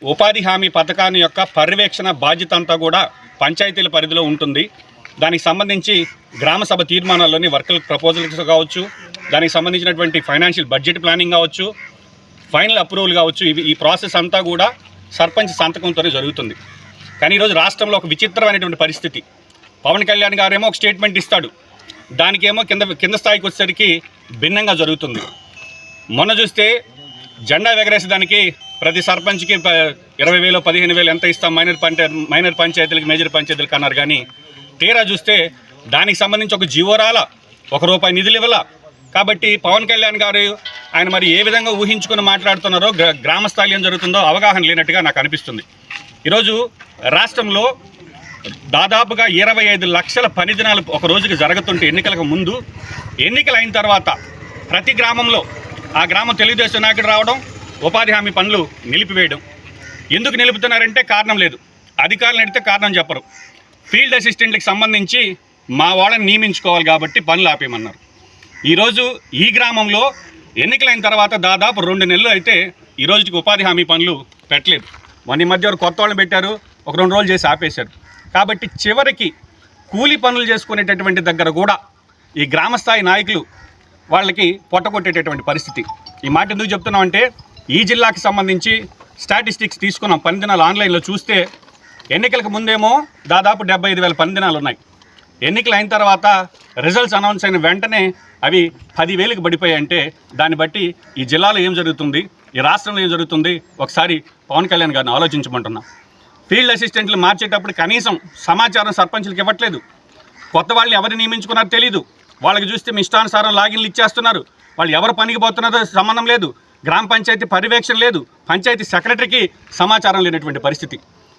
ఉపాధి హామీ పథకాన్ని యొక్క పర్యవేక్షణ బాధ్యత అంతా కూడా పంచాయతీల పరిధిలో ఉంటుంది. దానికి సంబంధించి గ్రామ సభ తీర్మానాల్లోని వర్కల్ ప్రపోజల్స్ కావచ్చు, దానికి సంబంధించినటువంటి ఫైనాన్షియల్ బడ్జెట్ ప్లానింగ్ కావచ్చు, ఫైనల్ అప్రూవల్ కావచ్చు, ఈ ప్రాసెస్ అంతా కూడా సర్పంచ్ సంతకంతోనే జరుగుతుంది. కానీ ఈరోజు రాష్ట్రంలో ఒక విచిత్రమైనటువంటి పరిస్థితి. పవన్ కళ్యాణ్ గారేమో ఒక స్టేట్మెంట్ ఇస్తాడు, దానికేమో కింద స్థాయికి వచ్చేసరికి భిన్నంగా జరుగుతుంది. మొన్న చూస్తే జెండా ఎగరేసేదానికి ప్రతి సర్పంచ్కి 20,000 15,000 ఎంత ఇస్తాం మైనర్ పంచాయతీలకు మేజర్ పంచాయతీలకు అన్నారు. కానీ తీరా చూస్తే దానికి సంబంధించి ఒక జీవో రాలా, ₹1 నిధులు ఇవ్వాల. కాబట్టి పవన్ కళ్యాణ్ గారు ఆయన మరి ఏ విధంగా ఊహించుకుని మాట్లాడుతున్నారో, గ్రామ స్థాయిలో ఏం జరుగుతుందో అవగాహన లేనట్టుగా నాకు అనిపిస్తుంది. ఈరోజు రాష్ట్రంలో దాదాపుగా 25 లక్షల పని దినాలు ఒక రోజుకి జరుగుతుంటే ఎన్నికలకు ముందు, ఎన్నికలు అయిన తర్వాత ప్రతి గ్రామంలో ఆ గ్రామం తెలుగుదేశం నాయకుడు రావడం, ఉపాధి హామీ పనులు నిలిపివేయడం. ఎందుకు నిలుపుతున్నారంటే కారణం లేదు, అధికారులు అడిగితే కారణం చెప్పరు. ఫీల్డ్ అసిస్టెంట్లకు సంబంధించి మా వాళ్ళని నియమించుకోవాలి కాబట్టి పనులు ఆపేయమన్నారు. ఈరోజు ఈ గ్రామంలో ఎన్నికలైన తర్వాత దాదాపు 2 నెలలు అయితే ఈ రోజుకి ఉపాధి హామీ పనులు పెట్టలేదు. ఈ మధ్య కొత్త వాళ్ళని పెట్టారు, ఒక 2 రోజులు చేసి ఆపేశారు. కాబట్టి చివరికి కూలీ పనులు చేసుకునేటటువంటి దగ్గర కూడా ఈ గ్రామస్థాయి నాయకులు వాళ్ళకి పొట్టగొట్టేటటువంటి పరిస్థితి. ఈ మాట ఎందుకు చెప్తున్నామంటే, ఈ జిల్లాకి సంబంధించి స్టాటిస్టిక్స్ తీసుకున్నాం. పని దినాలు ఆన్లైన్లో చూస్తే ఎన్నికలకు ముందేమో దాదాపు 75,000 పని దినాలు ఉన్నాయి. ఎన్నికలు అయిన తర్వాత రిజల్ట్స్ అనౌన్స్ అయిన వెంటనే అవి 10,000కి పడిపోయాయంటే దాన్ని బట్టి ఈ జిల్లాలో ఏం జరుగుతుంది, ఈ రాష్ట్రంలో ఏం జరుగుతుంది ఒకసారి పవన్ కళ్యాణ్ గారిని ఆలోచించమంటున్నాం. ఫీల్డ్ అసిస్టెంట్లు మార్చేటప్పుడు కనీసం సమాచారం సర్పంచులకు ఇవ్వట్లేదు. కొత్త వాళ్ళు ఎవరు నియమించుకున్నారో తెలీదు. వాళ్ళకి చూస్తే మీ ఇష్టానుసారం లాగిన్లు ఇచ్చేస్తున్నారు. వాళ్ళు ఎవరు పనికి పోతున్నారో సంబంధం లేదు. గ్రామ పంచాయతీ పర్యవేక్షణ లేదు. పంచాయతీ సెక్రటరీకి సమాచారం లేనటువంటి పరిస్థితి.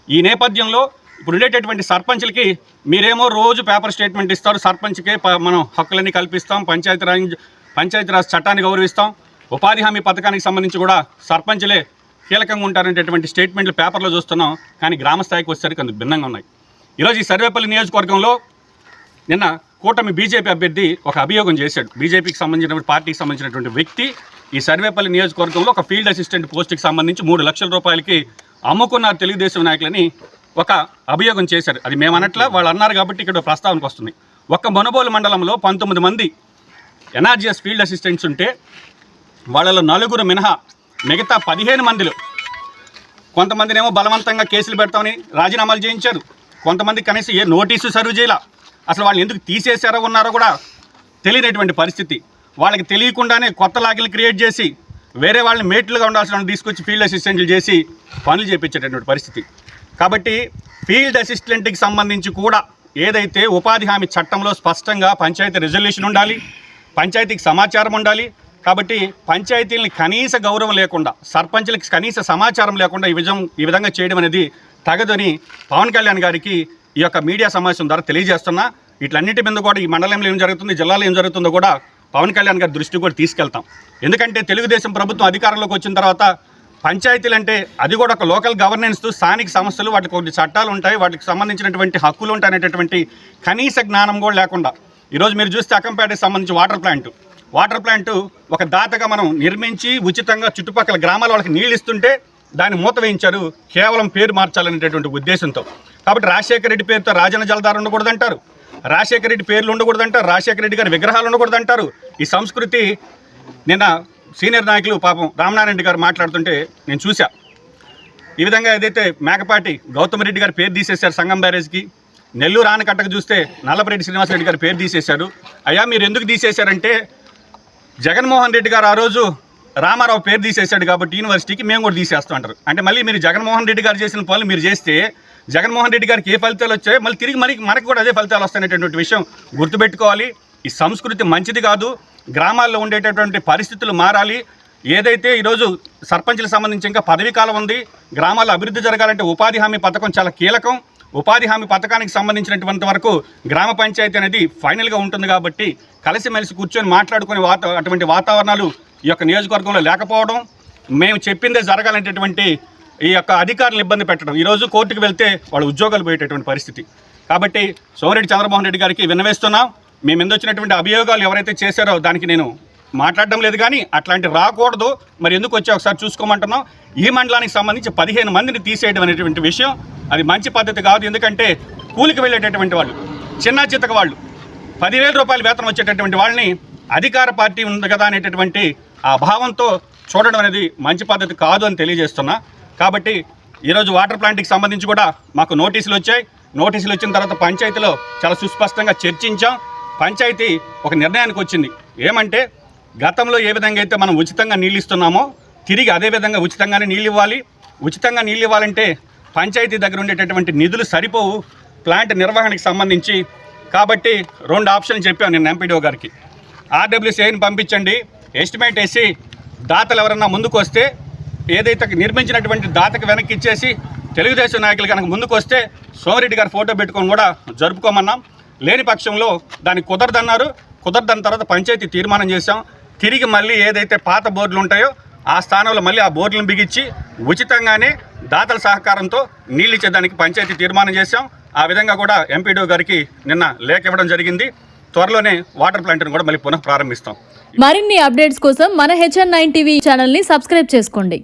ఈ నేపథ్యంలో ఇప్పుడు ఉండేటటువంటి సర్పంచులకి మీరేమో రోజు పేపర్ స్టేట్మెంట్ ఇస్తారు, సర్పంచ్కే మనం హక్కులన్నీ కల్పిస్తాం, పంచాయతీరాజ్ చట్టాన్ని గౌరవిస్తాం, ఉపాధి హామీ పథకానికి సంబంధించి కూడా సర్పంచులే కీలకంగా ఉంటారనేటటువంటి స్టేట్మెంట్లు పేపర్లో చూస్తున్నాం. కానీ గ్రామ స్థాయికి వచ్చేసరికి అందుకు భిన్నంగా ఉన్నాయి. ఈరోజు ఈ సర్వేపల్లి నియోజకవర్గంలో నిన్న కూటమి బీజేపీ అభ్యర్థి ఒక అభియోగం చేశాడు. బీజేపీకి సంబంధించిన పార్టీకి సంబంధించినటువంటి వ్యక్తి ఈ సర్వేపల్లి నియోజకవర్గంలో ఒక ఫీల్డ్ అసిస్టెంట్ పోస్టుకి సంబంధించి 3 లక్షల రూపాయలకి అమ్ముకున్నారు తెలుగుదేశం నాయకులని ఒక అభియోగం చేశారు. అది మేము అనట్లా, వాళ్ళు అన్నారు కాబట్టి ఇక్కడ ప్రస్తావనకు వస్తుంది. ఒక్క మనుబోలు మండలంలో 19 మంది ఎన్ఆర్జీఎస్ ఫీల్డ్ అసిస్టెంట్స్ ఉంటే వాళ్ళలో 4 మినహా మిగతా 15 మందిలో కొంతమందినేమో బలవంతంగా కేసులు పెడతామని రాజీనామాలు చేయించారు. కొంతమంది కనీసం ఏ నోటీసు సర్వ్ చేయాల. అసలు వాళ్ళు ఎందుకు తీసేశారో ఉన్నారో కూడా తెలియనటువంటి పరిస్థితి. వాళ్ళకి తెలియకుండానే కొత్త లాగిన్లు క్రియేట్ చేసి వేరే వాళ్ళని మేట్లుగా ఉండాల్సిన తీసుకొచ్చి ఫీల్డ్ అసిస్టెంట్లు చేసి పనులు చేయించేటటువంటి పరిస్థితి. కాబట్టి ఫీల్డ్ అసిస్టెంట్కి సంబంధించి కూడా ఏదైతే ఉపాధి హామీ చట్టంలో స్పష్టంగా పంచాయతీ రిజల్యూషన్ ఉండాలి, పంచాయతీకి సమాచారం ఉండాలి. కాబట్టి పంచాయతీలని కనీస గౌరవం లేకుండా, సర్పంచులకి కనీస సమాచారం లేకుండా ఈ విధంగా చేయడం అనేది తగదని పవన్ కళ్యాణ్ గారికి ఈ యొక్క మీడియా సమావేశం ద్వారా తెలియజేస్తున్నా. వీటన్నిటి మీద కూడా ఈ మండలంలో ఏం జరుగుతుంది, జిల్లాలో ఏం జరుగుతుందో కూడా పవన్ కళ్యాణ్ గారి దృష్టికి కూడా తీసుకెళ్తాం. ఎందుకంటే తెలుగుదేశం ప్రభుత్వం అధికారంలోకి వచ్చిన తర్వాత పంచాయతీలు అంటే అది కూడా ఒక లోకల్ గవర్నెన్స్, స్థానిక సంస్థలు, వాటికి కొన్ని చట్టాలు ఉంటాయి, వాటికి సంబంధించినటువంటి హక్కులు ఉంటాయి అనేటటువంటి కనీస జ్ఞానం కూడా లేకుండా ఈరోజు మీరు చూస్తే అక్కంపేటకి సంబంధించి వాటర్ ప్లాంటు ఒక దాతగా మనం నిర్మించి ఉచితంగా చుట్టుపక్కల గ్రామాల వాళ్ళకి నీళ్ళు ఇస్తుంటే దాన్ని మూత వేయించారు, కేవలం పేరు మార్చాలనేటటువంటి ఉద్దేశంతో. కాబట్టి రాజశేఖర రెడ్డి పేరుతో రాజన్న జలధార ఉండకూడదంటారు, రాజశేఖర రెడ్డి పేర్లు ఉండకూడదంటారు, రాజశేఖర రెడ్డి గారి విగ్రహాలు ఉండకూడదంటారు. ఈ సంస్కృతి నిన్న సీనియర్ నాయకులు పాపం రామనారాయణ రెడ్డి గారు మాట్లాడుతుంటే నేను చూసా. ఈ విధంగా ఏదైతే మేకపాటి గౌతమ్ రెడ్డి గారి పేరు తీసేశారు సంగం బ్యారేజ్కి, నెల్లూరు ఆనకట్టకు చూస్తే నల్లపరెడ్డి శ్రీనివాసరెడ్డి గారి పేరు తీసేశారు. అయ్యా మీరు ఎందుకు తీసేశారంటే జగన్మోహన్ రెడ్డి గారు ఆ రోజు రామారావు పేరు తీసేశాడు కాబట్టి యూనివర్సిటీకి మేము కూడా తీసేస్తాం అంటారు. అంటే మళ్ళీ మీరు జగన్మోహన్ రెడ్డి గారు చేసిన పనులు మీరు చేస్తే జగన్మోహన్ రెడ్డి గారికి ఏ ఫలితాలు వచ్చాయో మళ్ళీ తిరిగి మనకి కూడా అదే ఫలితాలు వస్తాయనేటటువంటి విషయం గుర్తుపెట్టుకోవాలి. ఈ సంస్కృతి మంచిది కాదు. గ్రామాల్లో ఉండేటటువంటి పరిస్థితులు మారాలి. ఏదైతే ఈరోజు సర్పంచులకు సంబంధించి ఇంకా పదవీ కాలం ఉంది, గ్రామాల్లో అభివృద్ధి జరగాలంటే ఉపాధి హామీ పథకం చాలా కీలకం. ఉపాధి హామీ పథకానికి సంబంధించినటువంటి వరకు గ్రామ పంచాయతీ అనేది ఫైనల్గా ఉంటుంది. కాబట్టి కలిసిమెలిసి కూర్చొని మాట్లాడుకునే అటువంటి వాతావరణాలు ఈ యొక్క నియోజకవర్గంలో లేకపోవడం, మేము చెప్పిందే జరగాలనేటటువంటి ఈ యొక్క అధికారులను ఇబ్బంది పెట్టడం, ఈరోజు కోర్టుకు వెళ్తే వాళ్ళు ఉద్యోగాలు పోయేటటువంటి పరిస్థితి. కాబట్టి సోమిరెడ్డి చంద్రమోహన్ రెడ్డి గారికి విన్నవేస్తున్నాం. మేము ఎందుకు వచ్చినటువంటి అభియోగాలు ఎవరైతే చేశారో దానికి నేను మాట్లాడడం లేదు, కానీ అట్లాంటి రాకూడదు. మరి ఎందుకు వచ్చి ఒకసారి చూసుకోమంటున్నాం. ఈ మండలానికి సంబంధించి 15 మందిని తీసేయడం అనేటువంటి విషయం అది మంచి పద్ధతి కాదు. ఎందుకంటే కూలికి వెళ్ళేటటువంటి వాళ్ళు, చిన్న చితక వాళ్ళు, 10,000 రూపాయల వేతనం వచ్చేటటువంటి వాళ్ళని అధికార పార్టీ ఉంది కదా అనేటటువంటి ఆ భావంతో చూడడం అనేది మంచి పద్ధతి కాదు అని తెలియజేస్తున్నా. కాబట్టి ఈరోజు వాటర్ ప్లాంట్కి సంబంధించి కూడా మాకు నోటీసులు వచ్చాయి. నోటీసులు వచ్చిన తర్వాత పంచాయతీలో చాలా సుస్పష్టంగా చర్చించాం. పంచాయతీ ఒక నిర్ణయానికి వచ్చింది. ఏమంటే గతంలో ఏ విధంగా అయితే మనం ఉచితంగా నీళ్ళు ఇస్తున్నామో తిరిగి అదే విధంగా ఉచితంగానే నీళ్ళు ఇవ్వాలి. ఉచితంగా నీళ్ళు ఇవ్వాలంటే పంచాయతీ దగ్గర ఉండేటటువంటి నిధులు సరిపోవు ప్లాంట్ నిర్వహణకి సంబంధించి. కాబట్టి 2 ఆప్షన్లు చెప్పాను నేను ఎంపీడీఓ గారికి. ఆర్డబ్ల్యూసీఐని పంపించండి, ఎస్టిమేట్ వేసి దాతలు ఎవరన్నా ముందుకు వస్తే ఏదైతే నిర్మించినటువంటి దాతకి వెనక్కి ఇచ్చేసి తెలుగుదేశం నాయకులు కనుక ముందుకు వస్తే సోమిరెడ్డి గారు ఫోటో పెట్టుకొని కూడా జరుపుకోమన్నాం. లేని పక్షంలో దానికి కుదరదన్నారు. కుదరదన్న తర్వాత పంచాయతీ తీర్మానం చేశాం. తిరిగి మళ్ళీ ఏదైతే పాత బోర్డులు ఉంటాయో ఆ స్థానంలో మళ్ళీ ఆ బోర్డులను బిగించి ఉచితంగానే దాతల సహకారంతో నీళ్ళు ఇచ్చేదానికి పంచాయతీ తీర్మానం చేశాం. ఆ విధంగా కూడా ఎంపీడీఓ గారికి నిన్న లేఖ ఇవ్వడం జరిగింది. త్వరలోనే వాటర్ ప్లాంట్ను కూడా మళ్ళీ పునః ప్రారంభిస్తాం. మరిన్ని అప్డేట్స్ కోసం మన HN9 టీవీ ఛానల్ని సబ్స్క్రైబ్ చేసుకోండి.